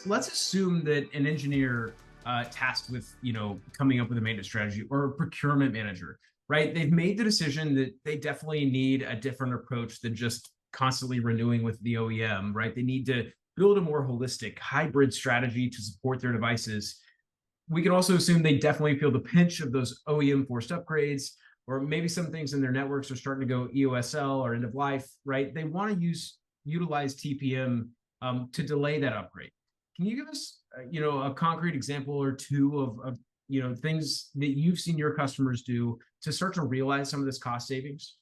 let's assume that an engineer tasked with coming up with a maintenance strategy, or a procurement manager, right? They've made the decision that they definitely need a different approach than just constantly renewing with the OEM, right? They need to build a more holistic hybrid strategy to support their devices. We can also assume they definitely feel the pinch of those OEM forced upgrades, or maybe some things in their networks are starting to go EOSL or end of life, right? They want to utilize TPM to delay that upgrade. Can you give us, a concrete example or two of things that you've seen your customers do to start to realize some of this cost savings?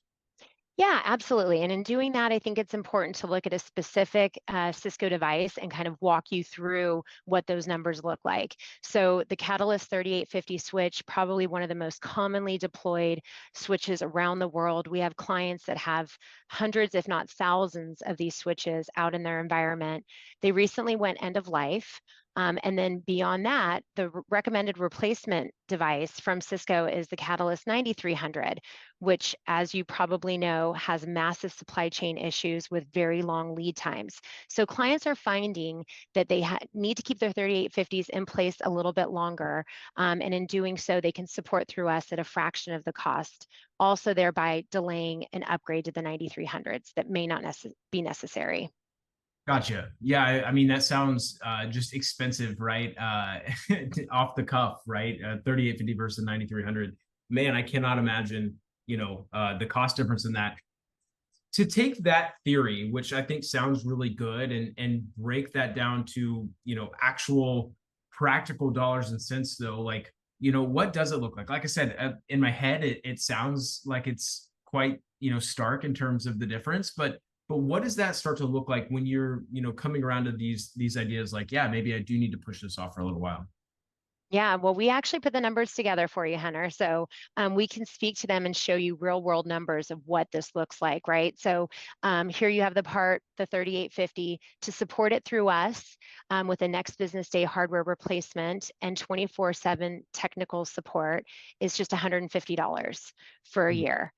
Yeah, absolutely. And in doing that, I think it's important to look at a specific Cisco device and kind of walk you through what those numbers look like. So the Catalyst 3850 switch, probably one of the most commonly deployed switches around the world. We have clients that have hundreds, if not thousands, of these switches out in their environment. They recently went end of life. And then beyond that, the recommended replacement device from Cisco is the Catalyst 9300, which, as you probably know, has massive supply chain issues with very long lead times. So clients are finding that they need to keep their 3850s in place a little bit longer. And in doing so, they can support through us at a fraction of the cost, also thereby delaying an upgrade to the 9300s that may not be necessary. Gotcha. Yeah, I mean that sounds just expensive, right? Off the cuff, right? 3850 versus 9300. Man, I cannot imagine, the cost difference in that. To take that theory, which I think sounds really good, and break that down to, actual practical dollars and cents, though, like, what does it look like? Like I said, in my head, it sounds like it's quite, stark in terms of the difference, but what does that start to look like when you're, coming around to these ideas like, yeah, maybe I do need to push this off for a little while? Yeah, well, we actually put the numbers together for you, Hunter. So we can speak to them and show you real world numbers of what this looks like, right? So here you have the 3850, to support it through us with a next business day hardware replacement and 24/7 technical support is just $150 for a year.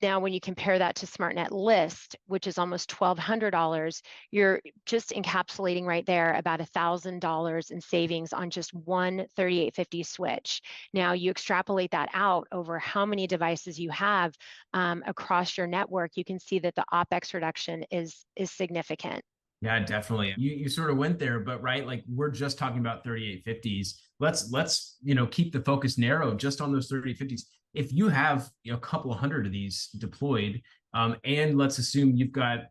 Now, when you compare that to Smartnet List, which is almost $1,200, you're just encapsulating right there about $1,000 in savings on just one 3850 switch. Now, you extrapolate that out over how many devices you have across your network, you can see that the OpEx reduction is significant. Yeah, definitely. You sort of went there, but right, like we're just talking about 3850s. Let's keep the focus narrow just on those 3850s. If you have a couple of hundred of these deployed, and let's say you've got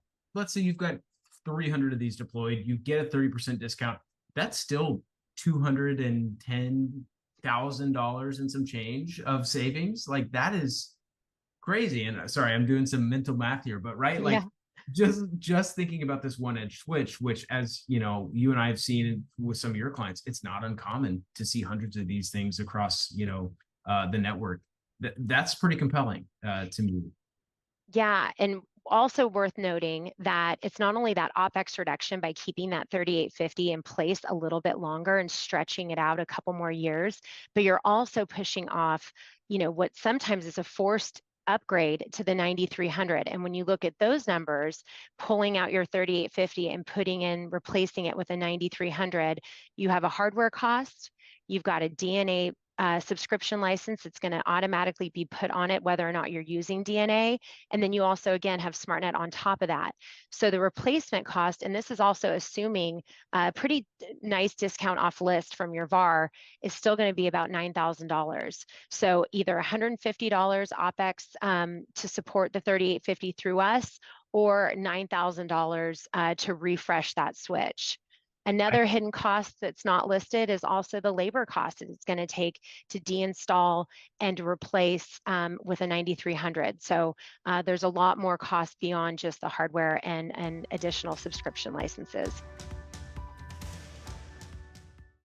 300 of these deployed, you get a 30% discount. That's still $210,000 and some change of savings. Like that is crazy. And sorry, I'm doing some mental math here, but right, like Yeah. just thinking about this one edge switch, which, as you and I have seen with some of your clients, it's not uncommon to see hundreds of these things across the network. That's pretty compelling to me. Yeah, and also worth noting that it's not only that OpEx reduction by keeping that 3850 in place a little bit longer and stretching it out a couple more years, but you're also pushing off, what sometimes is a forced upgrade to the 9300. And when you look at those numbers, pulling out your 3850 and replacing it with a 9300, you have a hardware cost, you've got a DNA subscription license. It's going to automatically be put on it whether or not you're using DNA. And then you also, again, have Smartnet on top of that. So the replacement cost, and this is also assuming a pretty nice discount off list from your VAR, is still going to be about $9,000. So either $150 OpEx to support the 3850 through us, or $9,000 to refresh that switch. Another hidden cost that's not listed is also the labor cost that it's going to take to deinstall and to replace with a 9300. So there's a lot more cost beyond just the hardware and additional subscription licenses.